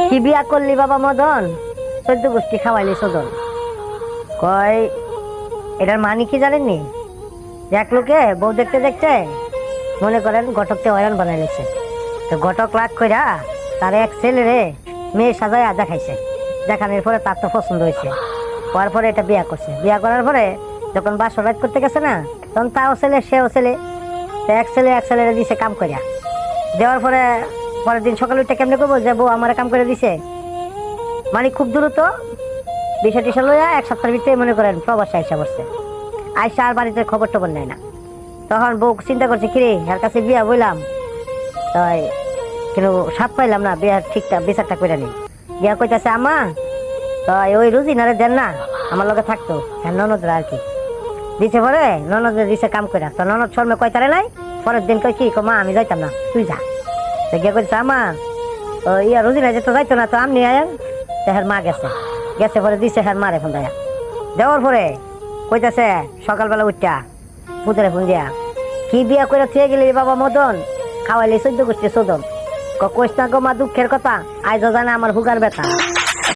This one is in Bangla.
কি বিয়া করলি বাবা মদন, 14 গোষ্ঠী খাওয়াইলি সদন। কয় এটার মানে কি জানেননি? যে এক লোকে বউ দেখতে দেখতে মনে করেন ঘটককে হয়রান বানাই লেছে। তো ঘটক লাগ কইরা তার এক ছেলেরে মেয়ে সাজায় দেখাইছে। দেখানোর পরে তার তো পছন্দ হয়েছে, হওয়ার পরে এটা বিয়া করছে। বিয়া করার পরে যখন বাসর রাত করতে গেছে না, তখন তাও ছেলে সেও ছেলে, তো এক ছেলেরে দিছে কাম করিয়া। দেওয়ার পরে পরের দিন সকালে উঠে কেমনে করবো যে বউ আমার কাম করে দিছে, মানে খুব দ্রুত বিষয় টিসা লইয়া 1 সপ্তাহের ভিতরে মনে করেন প্রবাসে আইসা পড়ছে। আইসা আর বাড়িতে খবর টবর নেয় না। তখন বউ চিন্তা করছে কিরে এর কাছে বিয়া বইলাম, তাই কিন্তু সাত পাইলাম না, বিয়ার ঠিকঠাক বিচারটা করে নি। বিয়া কইতাছে আমা তাই ওই রুজিনারে দেন না, আমার লগে থাকতো হ্যাঁ ননদরা আর কি দিছে। পরে ননদের দিছে কাম করে, তো ননদ শর্মে কয়তারে নাই। পরের দিন কই কি মা আমি যাইতাম না, তুই যা। তো গিয়ে কইছে আমা ইয়া রুজিনা যেতে যাইতো না, তো আমনি আয়েন। তো হের মা গেছে, পরে দিছে হের মারে ফোন দেয়া। দেওয়ার পরে কইতাছে সকালবেলা উঠটা পুতরে ফোন দিয়া, কি বিয়া করে থুয়ে গেলি বাবা মদন, খাওয়াইলি 14 গোষ্ঠী সদন। কইস না গো মা দুঃখের কথা, আইজ জানে আমার হুগার ব্যথা।